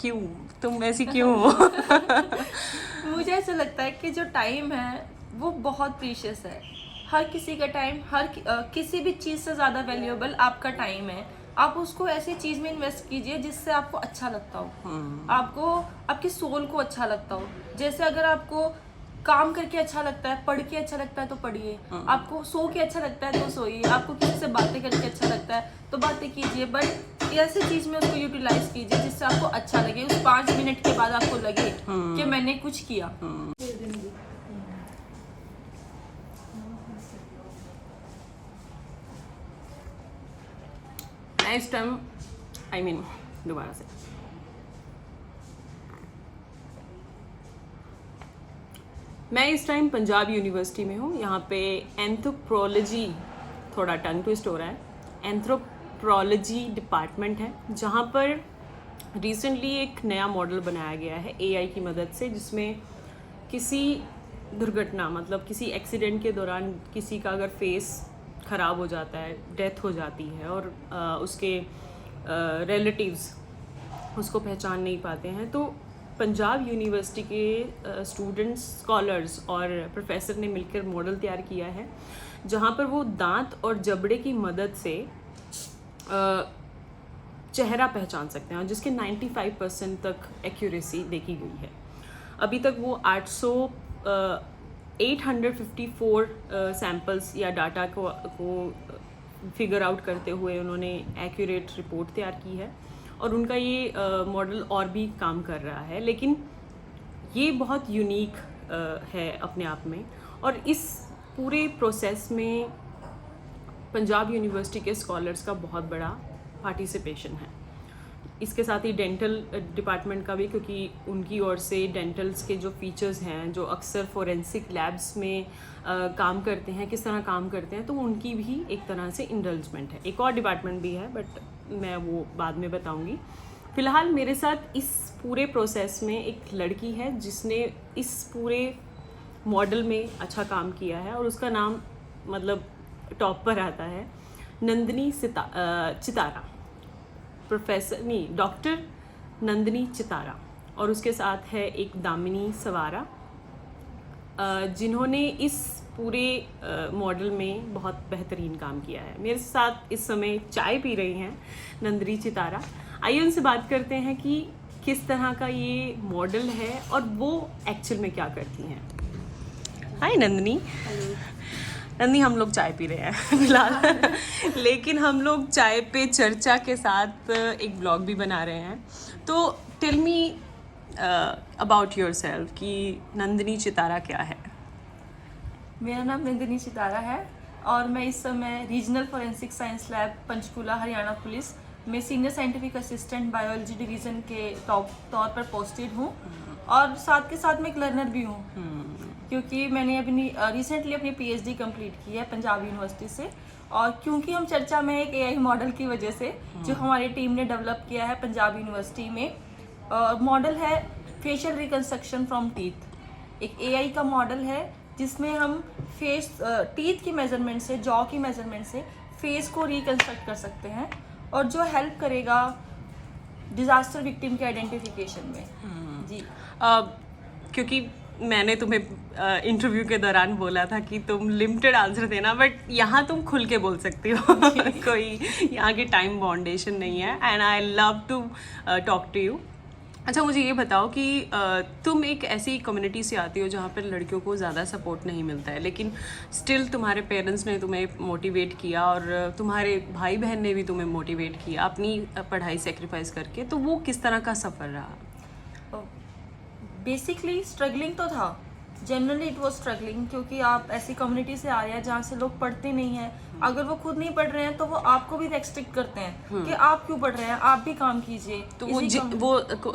क्यों तुम ऐसी क्यों हो? मुझे ऐसा लगता है कि जो टाइम है वो बहुत प्रीशियस है। हर किसी का टाइम किसी भी चीज़ से ज़्यादा वैल्यूएबल आपका टाइम है। आप उसको ऐसी चीज़ में इन्वेस्ट कीजिए जिससे आपको अच्छा लगता हो, आपको आपकी सोल को अच्छा लगता हो। जैसे अगर आपको काम करके अच्छा लगता है, पढ़ के अच्छा लगता है तो पढ़िए, आपको सो के अच्छा लगता है तो सोइए, आपको किसी से बातें करके अच्छा लगता है तो बातें कीजिए, बट ऐसी चीज में उसको यूटिलाइज कीजिए जिससे आपको अच्छा लगे। उस 5 मिनट के बाद आपको लगे कि मैंने कुछ किया। नेक्स्ट टाइम आई मीन दोबारा से मैं इस टाइम पंजाब यूनिवर्सिटी में हूँ। यहाँ पे एंथ्रोपोलॉजी, थोड़ा टंग ट्विस्ट हो रहा है, एंथ्रोपोलॉजी डिपार्टमेंट है जहाँ पर रिसेंटली एक नया मॉडल बनाया गया है एआई की मदद से, जिसमें किसी दुर्घटना मतलब किसी एक्सीडेंट के दौरान किसी का अगर फेस ख़राब हो जाता है, डेथ हो जाती है और उसके रिलेटिव्स उसको पहचान नहीं पाते हैं, तो पंजाब यूनिवर्सिटी के स्टूडेंट्स, स्कॉलर्स और प्रोफेसर ने मिलकर मॉडल तैयार किया है जहाँ पर वो दांत और जबड़े की मदद से चेहरा पहचान सकते हैं और जिसके 95% तक एक्यूरेसी देखी गई है। अभी तक वो 854 सैम्पल्स या डाटा को फिगर आउट करते हुए उन्होंने एक्यूरेट रिपोर्ट तैयार की है और उनका ये मॉडल और भी काम कर रहा है, लेकिन ये बहुत यूनिक है अपने आप में। और इस पूरे प्रोसेस में पंजाब यूनिवर्सिटी के स्कॉलर्स का बहुत बड़ा पार्टिसिपेशन है। इसके साथ ही डेंटल डिपार्टमेंट का भी, क्योंकि उनकी ओर से डेंटल्स के जो फीचर्स हैं जो अक्सर फोरेंसिक लैब्स में काम करते हैं, किस तरह काम करते हैं, तो उनकी भी एक तरह से इंडल्जमेंट है। एक और डिपार्टमेंट भी है बट मैं वो बाद में बताऊंगी। फ़िलहाल मेरे साथ इस पूरे प्रोसेस में एक लड़की है जिसने इस पूरे मॉडल में अच्छा काम किया है और उसका नाम मतलब टॉप पर आता है, नंदिनी चितारा, डॉक्टर नंदिनी चितारा। और उसके साथ है एक दामिनी सवारा, जिन्होंने इस पूरे मॉडल में बहुत बेहतरीन काम किया है। मेरे साथ इस समय चाय पी रही हैं नंदिनी चितारा। आइए उनसे बात करते हैं कि किस तरह का ये मॉडल है और वो एक्चुअल में क्या करती हैं। हाय नंदिनी। नंदिनी, हम लोग चाय पी रहे हैं फिलहाल लेकिन हम लोग चाय पे चर्चा के साथ एक ब्लॉग भी बना रहे हैं। तो tell me about yourself कि नंदिनी चितारा क्या है। मेरा नाम नंदिनी चितारा है और मैं इस समय regional forensic science lab Panchkula Haryana police में senior scientific assistant biology division के तौर पर पोस्टेड हूँ और साथ के साथ मैं एक लर्नर भी हूँ, क्योंकि मैंने अभी रिसेंटली अपनी पीएचडी कंप्लीट की है पंजाब यूनिवर्सिटी से। और क्योंकि हम चर्चा में एक एआई मॉडल की वजह से जो हमारी टीम ने डेवलप किया है पंजाब यूनिवर्सिटी में, मॉडल है फेशियल रिकंस्ट्रक्शन फ्रॉम टीथ। एक एआई का मॉडल है जिसमें हम टीथ की मेजरमेंट से, जॉ की मेजरमेंट से फेस को रिकंस्ट्रक्ट कर सकते हैं और जो हेल्प करेगा डिजास्टर विक्टिम के आइडेंटिफिकेशन में। जी क्योंकि मैंने तुम्हें इंटरव्यू के दौरान बोला था कि तुम लिमिटेड आंसर देना, बट यहाँ तुम खुल के बोल सकती हो कोई यहाँ की टाइम बाउंडेशन नहीं है and I love to talk to you. अच्छा, मुझे ये बताओ कि तुम एक ऐसी कम्युनिटी से आती हो जहाँ पर लड़कियों को ज़्यादा सपोर्ट नहीं मिलता है, लेकिन स्टिल तुम्हारे पेरेंट्स ने तुम्हें मोटिवेट किया और तुम्हारे भाई बहन ने भी तुम्हें मोटिवेट किया अपनी पढ़ाई सेक्रीफाइस करके, तो वो किस तरह का सफ़र रहा? बेसिकली स्ट्रगलिंग तो था, जनरली इट वॉज स्ट्रगलिंग, क्योंकि आप ऐसी कम्युनिटी से आ रहे हैं जहाँ से लोग पढ़ते नहीं हैं। अगर वो खुद नहीं पढ़ रहे हैं तो वो आपको भी रेस्ट्रिक्ट करते हैं कि आप क्यों पढ़ रहे हैं, आप भी काम कीजिए। तो वो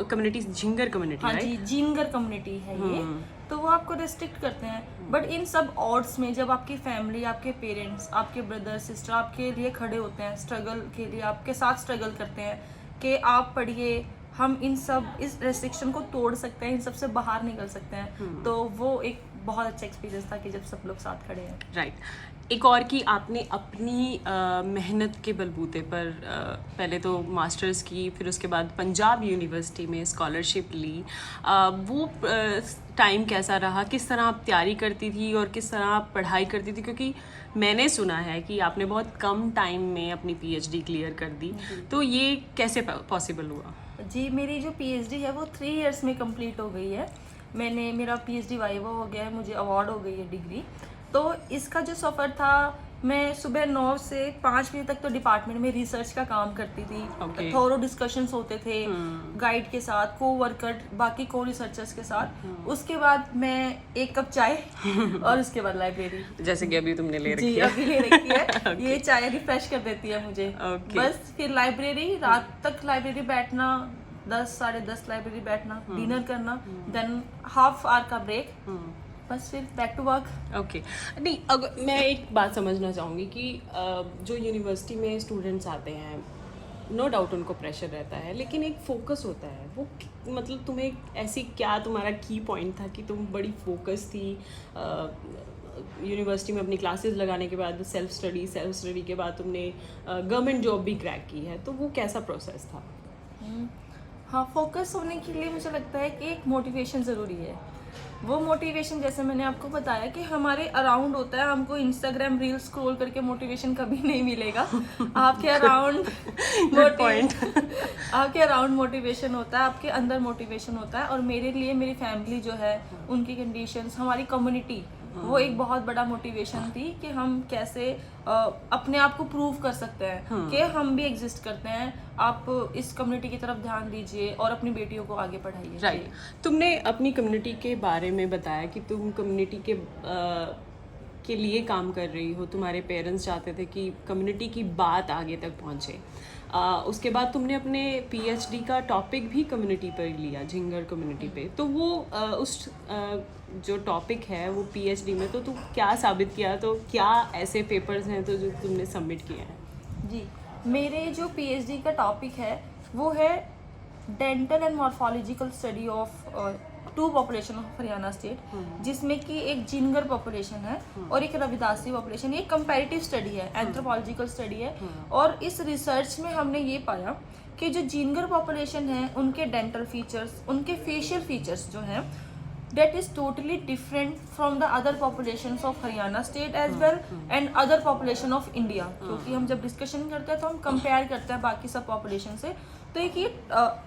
कम्युनिटी झिंगर कम्युनिटी, हाँ जी, जिंगर कम्युनिटी है ये। तो वो आपको रेस्ट्रिक्ट करते हैं, बट इन सब ऑड्स में जब आपकी फैमिली, आपके पेरेंट्स, आपके ब्रदर सिस्टर आपके लिए खड़े होते हैं, स्ट्रगल के लिए आपके साथ स्ट्रगल करते हैं कि आप पढ़िए, हम इस रेस्ट्रिक्शन को तोड़ सकते हैं, इन सब से बाहर निकल सकते हैं, तो वो एक बहुत अच्छा एक्सपीरियंस था कि जब सब लोग साथ खड़े हैं। राइट। एक और कि आपने अपनी मेहनत के बलबूते पर पहले तो मास्टर्स की, फिर उसके बाद पंजाब यूनिवर्सिटी में स्कॉलरशिप ली। वो टाइम कैसा रहा, किस तरह आप तैयारी करती थी और किस तरह आप पढ़ाई करती थी? क्योंकि मैंने सुना है कि आपने बहुत कम टाइम में अपनी पीएचडी क्लियर कर दी, तो ये कैसे पॉसिबल हुआ? जी, मेरी जो पीएचडी है वो 3 इयर्स में कंप्लीट हो गई है। मेरा पीएचडी वाइवा हो गया है, मुझे अवार्ड हो गई है डिग्री। तो इसका जो सफ़र था, मैं सुबह 9 से 5 बजे तक तो डिपार्टमेंट में रिसर्च का काम करती थी। Okay. थोरो डिस्कशंस होते थे गाइड के साथ, को वर्कर, बाकी को रिसर्चर्स के साथ। उसके बाद मैं 1 कप चाय और उसके बाद लाइब्रेरी। जैसे कि अभी तुमने ले रखी जी, है। अभी ले रखी है। ये चाय रिफ्रेश कर देती है मुझे। Okay. बस फिर लाइब्रेरी, रात तक लाइब्रेरी बैठना, 10 साढ़े 10 लाइब्रेरी बैठना, डिनर करना, देन हाफ आवर का ब्रेक, बस फिर बैक टू वर्क। ओके नहीं, अगर मैं एक बात समझना चाहूँगी कि जो यूनिवर्सिटी में स्टूडेंट्स आते हैं, नो डाउट उनको प्रेशर रहता है, लेकिन एक फोकस होता है। वो मतलब तुम्हें ऐसी क्या तुम्हारा की पॉइंट था कि तुम बड़ी फोकस थी यूनिवर्सिटी में अपनी क्लासेस लगाने के बाद, सेल्फ स्टडी के बाद तुमने गवर्नमेंट जॉब भी क्रैक की है, तो वो कैसा प्रोसेस था? हाँ, फोकस होने के लिए मुझे लगता है कि एक मोटिवेशन ज़रूरी है। वो मोटिवेशन, जैसे मैंने आपको बताया कि हमारे अराउंड होता है, हमको इंस्टाग्राम रील स्क्रॉल करके मोटिवेशन कभी नहीं मिलेगा। आपके अराउंड आपके अराउंड मोटिवेशन होता है, आपके अंदर मोटिवेशन होता है। और मेरे लिए मेरी फैमिली जो है, उनकी कंडीशंस, हमारी कम्युनिटी, वो एक बहुत बड़ा मोटिवेशन थी कि हम कैसे अपने आप को प्रूव कर सकते हैं कि हम भी एग्जिस्ट करते हैं। आप इस कम्युनिटी की तरफ ध्यान दीजिए और अपनी बेटियों को आगे पढ़ाइए। राइट। तुमने अपनी कम्युनिटी के बारे में बताया कि तुम कम्युनिटी के लिए काम कर रही हो। तुम्हारे पेरेंट्स चाहते थे कि कम्युनिटी की बात आगे तक पहुँचे। उसके बाद तुमने अपने पीएचडी का टॉपिक भी कम्युनिटी पर लिया, झिंगर कम्युनिटी पे। तो वो उस जो टॉपिक है वो पीएचडी में, तो तुम क्या साबित किया? तो क्या ऐसे पेपर्स हैं तो जो तुमने सबमिट किए हैं? जी, मेरे जो पीएचडी का टॉपिक है वो है dental and morphological study of 2 population of Haryana state, जिसमें कि एक जिनगर पॉपुलेशन है और एक रविदासी पॉपुलेशन। ये कंपैरेटिव स्टडी है, एंथ्रोपोलॉजिकल स्टडी है। और इस रिसर्च में हमने ये पाया कि जो जिनगर पॉपुलेशन है, उनके डेंटल फीचर्स, उनके फेशियल फीचर्स जो हैं, that is totally different from the other populations of Haryana state as well and other population of India। क्योंकि हम जब डिस्कशन करते हैं तो हम कंपेयर करते हैं बाकी सब पॉपुलेशन से। तो एक ये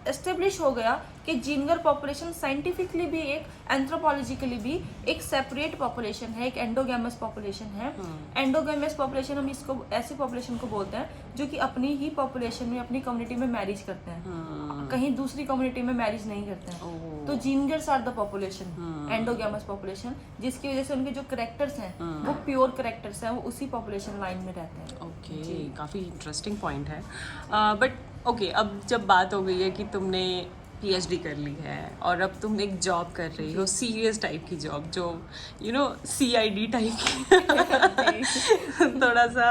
एस्टेब्लिश हो गया कि जिनगर पॉपुलेशन साइंटिफिकली भी, एक एंथ्रोपोलॉजिकली भी एक सेपरेट पॉपुलेशन है, एक एंडोगैमस पॉपुलेशन है। एंडोगैमस पॉपुलेशन, हम इसको ऐसी पॉपुलेशन को बोलते हैं जो कि अपनी ही पॉपुलेशन में, अपनी कम्युनिटी में मैरिज करते हैं, कहीं दूसरी कम्युनिटी में मैरिज नहीं करते हैं। तो Jingars are the population, endogamous population, जिसकी वजह से उनके जो करेक्टर्स हैं वो प्योर करेक्टर्स हैं, वो उसी पॉपुलेशन लाइन में रहते हैं। ओके, काफ़ी इंटरेस्टिंग पॉइंट है। बट ओके, अब जब बात हो गई है कि तुमने पीएचडी कर ली है और अब तुम एक जॉब कर रही हो, सीरियस टाइप की जॉब, जो सीआईडी टाइप की थोड़ा सा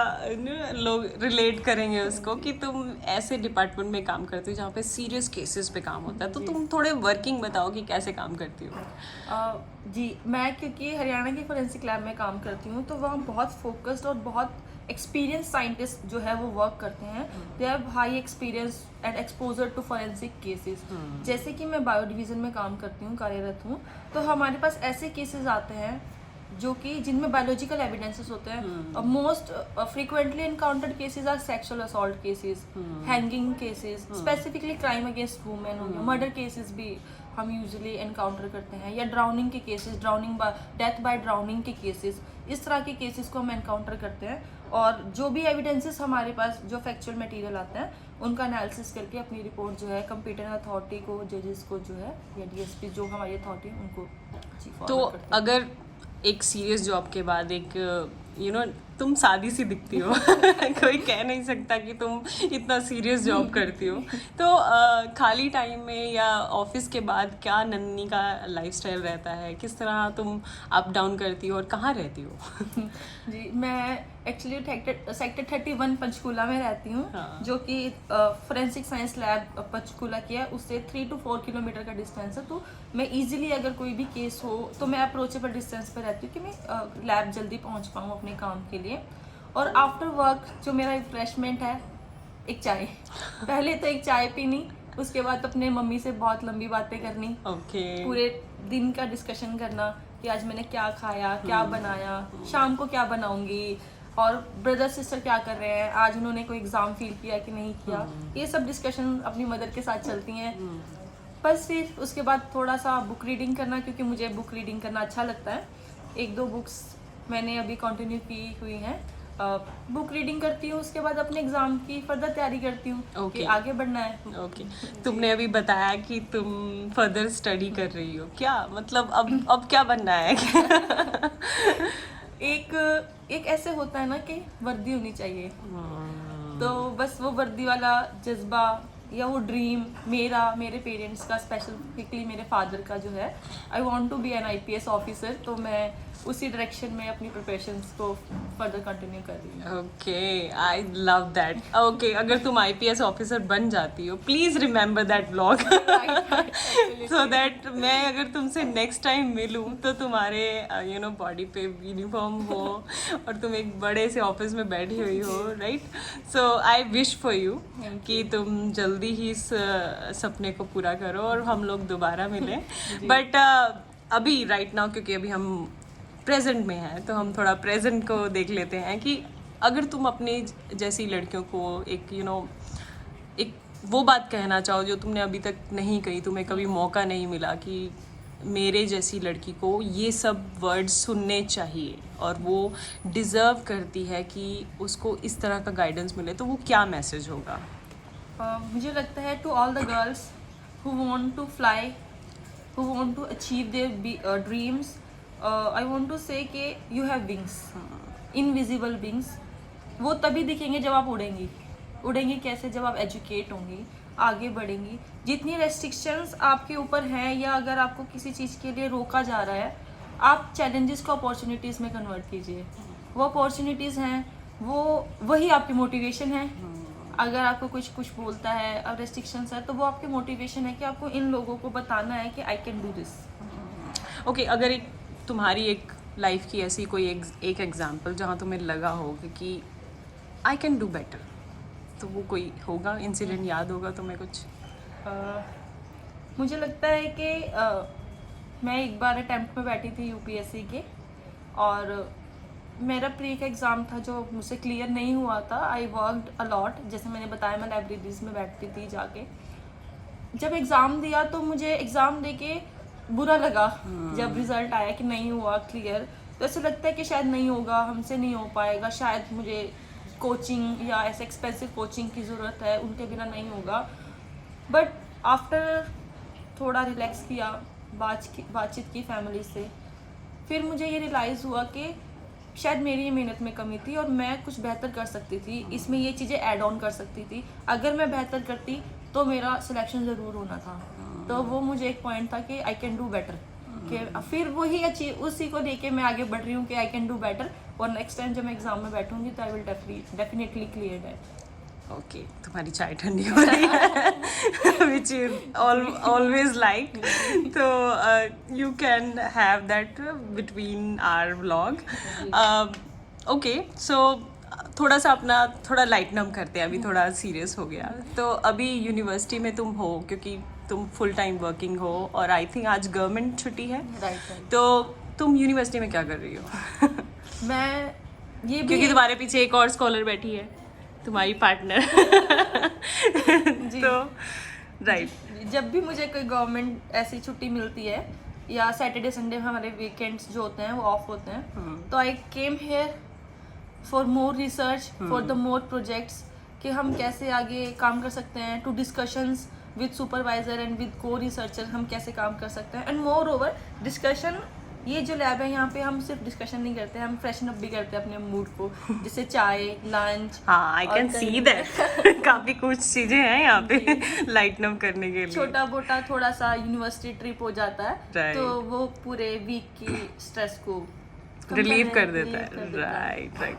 लोग रिलेट करेंगे उसको, कि तुम ऐसे डिपार्टमेंट में काम करती हो जहाँ पे सीरियस केसेस पे काम होता है। तो तुम थोड़े वर्किंग बताओ कि कैसे काम करती हो? जी, मैं क्योंकि हरियाणा के फोरेंसिक लैब में काम करती हूँ, तो वहाँ बहुत फोकस्ड और बहुत एक्सपीरियंस साइंटिस्ट जो है वो वर्क करते हैं। They have high experience and exposure to forensic cases. जैसे कि मैं बायो डिवीज़न में काम करती हूँ, कार्यरत हूँ, तो हमारे पास ऐसे केसेस आते हैं जो कि जिनमें बायोलॉजिकल एविडेंसेस होते हैं। Most frequently encountered cases are sexual assault cases, hanging cases, specifically crime against women हो गया, मर्डर केसेस भी हम यूजुअली एनकाउंटर करते हैं, या ड्राउनिंग के केसेस, डेथ बाय ड्राउनिंग के केसेस, इस तरह के केसेस को हम एनकाउंटर करते हैं। और जो भी एविडेंसेस हमारे पास, जो फैक्चुअल मटेरियल आता है, उनका एनालिसिस करके अपनी रिपोर्ट जो है कंपीटेंट अथॉरिटी को, जजेस को जो है, या डीएसपी जो हमारी अथॉरिटी है, उनको तो अगर एक सीरियस जॉब के बाद एक तुम सादी सी दिखती हो कोई कह नहीं सकता कि तुम इतना सीरियस जॉब करती हो, तो खाली टाइम में या ऑफिस के बाद क्या नन्ही का लाइफस्टाइल रहता है? किस तरह तुम अप डाउन करती हो और कहाँ रहती हो? जी, मैं एक्चुअली सेक्टर 31 पंचकूला में रहती हूँ। हाँ। जो कि फोरेंसिक साइंस लैब पंचकूला की है, उससे 3 to 4 किलोमीटर का डिस्टेंस है। तो मैं इजीली, अगर कोई भी केस हो, तो मैं अप्रोचेबल डिस्टेंस पे रहती हूँ कि मैं लैब जल्दी पहुँच पाऊँ अपनी अपने काम के लिए। और आफ्टर वर्क जो मेरा रिफ्रेशमेंट है, एक चाय। पहले तो एक चाय पीनी, उसके बाद अपने मम्मी से बहुत लंबी बातें करनी, पूरे दिन का डिस्कशन करना कि आज मैंने क्या खाया, क्या बनाया, शाम को क्या बनाऊंगी, और ब्रदर सिस्टर क्या कर रहे हैं, आज उन्होंने कोई एग्जाम फील किया कि नहीं किया। ये सब डिस्कशन अपनी मदर के साथ चलती हैं। बस फिर उसके बाद थोड़ा सा बुक रीडिंग करना, क्योंकि मुझे बुक रीडिंग करना अच्छा लगता है। 1-2 बुक्स मैंने अभी कंटिन्यू की हुई हैं। बुक रीडिंग करती हूँ, उसके बाद अपने एग्जाम की फर्दर तैयारी करती हूँ कि आगे बढ़ना है। ओके, तुमने अभी बताया कि तुम फर्दर स्टडी कर रही हो, क्या मतलब अब क्या बनना है? एक ऐसे होता है ना कि वर्दी होनी चाहिए, तो बस वो वर्दी वाला जज्बा या वो ड्रीम मेरे पेरेंट्स का, स्पेसिफिकली मेरे फादर का जो है, I want to be an IPS officer. तो मैं उसी डायरेक्शन में अपनी प्रिपरेशंस को फर्दर कंटिन्यू कर रही हूँ। Okay, I love that. Okay, अगर तुम IPS ऑफिसर बन जाती हो, please remember that vlog, so that मैं अगर तुमसे नेक्स्ट टाइम मिलूं तो तुम्हारे बॉडी पे यूनिफॉर्म हो और तुम एक बड़े से ऑफिस में बैठी हुई हो, right? So I wish for you कि तुम जल्दी ही इस सपने को पूरा करो और हम लोग दोबारा मिलें। बट अभी राइट नाउ, क्योंकि अभी हम प्रेजेंट में हैं, तो हम थोड़ा प्रेजेंट को देख लेते हैं कि अगर तुम अपनी जैसी लड़कियों को एक एक वो बात कहना चाहो जो तुमने अभी तक नहीं कही, तुम्हें कभी मौका नहीं मिला कि मेरे जैसी लड़की को ये सब वर्ड्स सुनने चाहिए और वो डिज़र्व करती है कि उसको इस तरह का गाइडेंस मिले, तो वो क्या मैसेज होगा? मुझे लगता है to all the girls who want to fly, who want to achieve their dreams, I want to say कि you have wings, invisible wings. वो तभी दिखेंगे जब आप उड़ेंगी। उड़ेंगी कैसे? जब आप एजुकेट होंगी, आगे बढ़ेंगी। जितनी रेस्ट्रिक्शंस आपके ऊपर हैं, या अगर आपको किसी चीज़ के लिए रोका जा रहा है, आप चैलेंजेस को अपॉर्चुनिटीज़ में कन्वर्ट कीजिए। वो अपॉर्चुनिटीज़ हैं, वही आपकी मोटिवेशन है। अगर आपको कुछ बोलता है, अब रेस्ट्रिक्शंस है, तो वो आपकी मोटिवेशन है कि आपको इन लोगों को बताना है कि I can do this. Okay, अगर एक तुम्हारी एक लाइफ की ऐसी कोई एक एग्जाम्पल जहाँ तुम्हें लगा हो कि आई कैन डू बेटर, तो वो कोई होगा, इंसिडेंट याद होगा तुम्हें कुछ? मुझे लगता है कि मैं एक बार अटेम्प्ट में बैठी थी UPSC के, और मेरा प्री का एग्ज़ाम था जो मुझसे क्लियर नहीं हुआ था। आई वर्कड अलॉट, जैसे मैंने बताया, मैं लाइब्रेरीज में बैठती थी जाके। जब एग्ज़ाम दिया तो मुझे एग्ज़ाम दे के बुरा लगा। जब रिज़ल्ट आया कि नहीं हुआ क्लियर, तो ऐसा लगता है कि शायद नहीं होगा, हमसे नहीं हो पाएगा, शायद मुझे कोचिंग या ऐसे एक्सपेंसिव कोचिंग की ज़रूरत है, उनके बिना नहीं होगा। बट आफ्टर थोड़ा रिलैक्स किया, बातचीत की फैमिली से, फिर मुझे ये रियलाइज़ हुआ कि शायद मेरी मेहनत में कमी थी और मैं कुछ बेहतर कर सकती थी, इसमें ये चीज़ें ऐड ऑन कर सकती थी। अगर मैं बेहतर करती तो मेरा सिलेक्शन ज़रूर होना था। तो वो मुझे एक पॉइंट था कि आई कैन डू बेटर, कि फिर वही उसी को लेके मैं आगे बढ़ रही हूँ कि आई कैन डू बेटर, और नेक्स्ट टाइम जब मैं एग्जाम में बैठूंगी तो I will definitely clear that. Okay, तुम्हारी चाय ठंडी हो रही है विच यू ऑलवेज लाइक, तो you can have that between our vlog. Okay, so थोड़ा सा अपना थोड़ा लाइटनम करते हैं, अभी थोड़ा सीरियस हो गया। तो अभी यूनिवर्सिटी में तुम हो, क्योंकि तुम फुल टाइम वर्किंग हो, और आई थिंक आज गवर्नमेंट छुट्टी है, राइट। तो तुम यूनिवर्सिटी में क्या कर रही हो? मैं ये भी, क्योंकि तुम्हारे पीछे एक और स्कॉलर बैठी है, तुम्हारी पार्टनर। तो राइट, जब भी मुझे कोई गवर्नमेंट ऐसी छुट्टी मिलती है, या सैटरडे संडे हमारे वीकेंड्स जो होते हैं वो ऑफ होते हैं, तो I came here for more research, for the more projects, कि हम कैसे आगे काम कर सकते हैं, to discussions with supervisor and with co researcher, हम कैसे काम कर सकते हैं। एंड मोर ओवर डिस्कशन, ये जो लैब है यहाँ पे हम सिर्फ डिस्कशन नहीं करते हैं, हम फ्रेशन अप भी करते हैं अपने मूड को, जैसे चाय, लंच। हाँ, आई कैन सी दैट काफी कुछ चीजें हैं यहाँ पे लाइटन अप करने के लिए। छोटा मोटा थोड़ा सा यूनिवर्सिटी ट्रिप हो जाता है, Right. तो वो पूरे वीक की स्ट्रेस को रिलीव कर देता है। राइट राइट,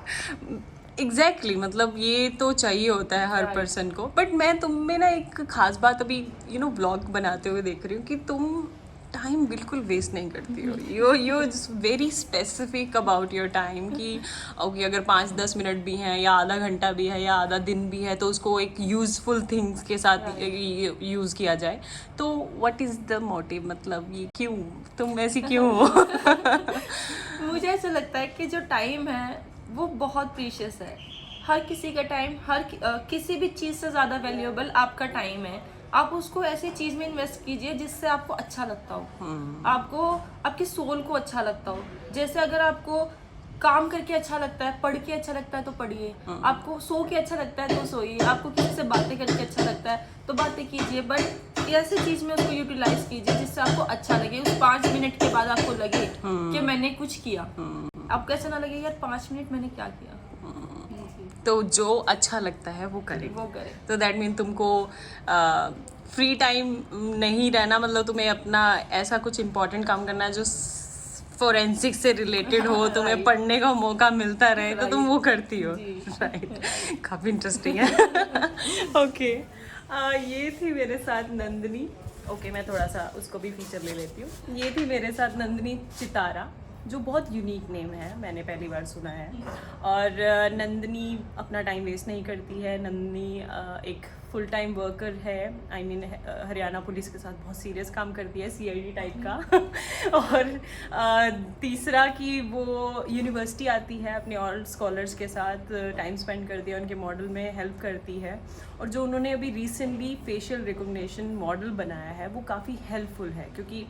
एग्जैक्टली, मतलब ये तो चाहिए होता है हर पर्सन Right. को। बट मैं तुम में ना एक खास बात अभी व्लॉग बनाते हुए देख रही हूँ कि तुम टाइम बिल्कुल वेस्ट नहीं करती हो, you very specific about your time कि ओके अगर 5-10 मिनट भी हैं या आधा घंटा भी है या आधा दिन भी है तो उसको एक यूजफुल थिंग्स के साथ यूज़ किया जाए। तो व्हाट इज़ द मोटिव, मतलब ये क्यों, तुम ऐसी क्यों हो? मुझे ऐसा लगता है कि जो टाइम है वो बहुत प्रीशियस है। हर किसी का टाइम, किसी भी चीज़ से ज़्यादा वैल्यूएबल आपका टाइम है। आप उसको ऐसी चीज़ में इन्वेस्ट कीजिए जिससे आपको अच्छा लगता हो, आपको आपकी सोल को अच्छा लगता हो। जैसे अगर आपको काम करके अच्छा लगता है, पढ़ के अच्छा लगता है तो पढ़िए, आपको सो के अच्छा लगता है तो सोइए, आपको किसी से बातें करके अच्छा लगता है तो बातें कीजिए, बट ऐसी चीज़ में उसको यूटिलाइज कीजिए जिससे आपको अच्छा लगे। उस 5 मिनट के बाद आपको लगे कि मैंने कुछ किया, आपको ऐसा ना लगे यार 5 मिनट मैंने क्या किया। तो जो अच्छा लगता है वो करे, तो दैट मीन तुमको फ्री टाइम नहीं रहना, मतलब तुम्हें अपना ऐसा कुछ इम्पोर्टेंट काम करना है जो फोरेंसिक से रिलेटेड हो, तुम्हें पढ़ने का मौका मिलता रहे, तो तुम वो करती हो। राइट, काफ़ी इंटरेस्टिंग है। ओके, ये थी मेरे साथ नंदिनी। ओके, मैं थोड़ा सा उसको भी फीचर ले लेती हूँ। ये थी मेरे साथ नंदिनी चितारा, जो बहुत यूनिक नेम है, मैंने पहली बार सुना है। और नंदिनी अपना टाइम वेस्ट नहीं करती है। नंदिनी एक फुल टाइम वर्कर है, आई मीन हरियाणा पुलिस के साथ बहुत सीरियस काम करती है, CID टाइप का। और तीसरा कि वो यूनिवर्सिटी आती है अपने और स्कॉलर्स के साथ टाइम स्पेंड करती है, उनके मॉडल में हेल्प करती है। और जो उन्होंने अभी रिसेंटली फेशियल रिकॉग्निशन मॉडल बनाया है वो काफ़ी हेल्पफुल है, क्योंकि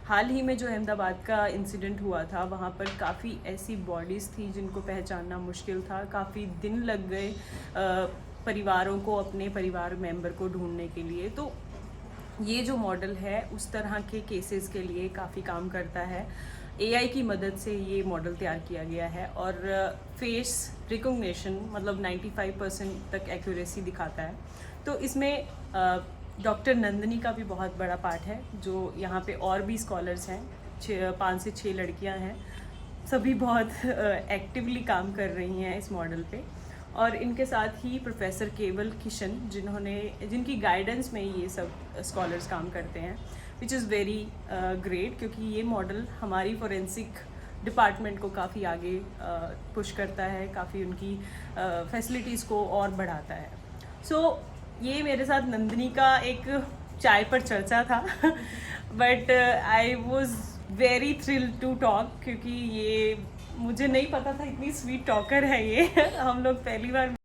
हाल ही में जो अहमदाबाद का इंसिडेंट हुआ था वहाँ पर काफ़ी ऐसी बॉडीज़ थी जिनको पहचानना मुश्किल था। काफ़ी दिन लग गए परिवारों को अपने परिवार मेंबर को ढूंढने के लिए। तो ये जो मॉडल है उस तरह के केसेस के लिए काफ़ी काम करता है। AI की मदद से ये मॉडल तैयार किया गया है और फेस रिकॉग्निशन मतलब 95% तक एक्यूरेसी दिखाता है। तो इसमें डॉक्टर नंदिनी का भी बहुत बड़ा पार्ट है, जो यहाँ पे और भी स्कॉलर्स हैं, 5 से 6 लड़कियाँ हैं, सभी बहुत एक्टिवली काम कर रही हैं इस मॉडल पे। और इनके साथ ही प्रोफेसर केवल किशन, जिनकी गाइडेंस में ये सब स्कॉलर्स काम करते हैं, विच इज़ वेरी ग्रेट, क्योंकि ये मॉडल हमारी फोरेंसिक डिपार्टमेंट को काफ़ी आगे पुश करता है, काफ़ी उनकी फैसिलिटीज़ को और बढ़ाता है। सो ये मेरे साथ नंदिनी का एक चाय पर चर्चा था। But I was very thrilled to talk, क्योंकि ये मुझे नहीं पता था इतनी स्वीट टॉकर है ये। हम लोग पहली बार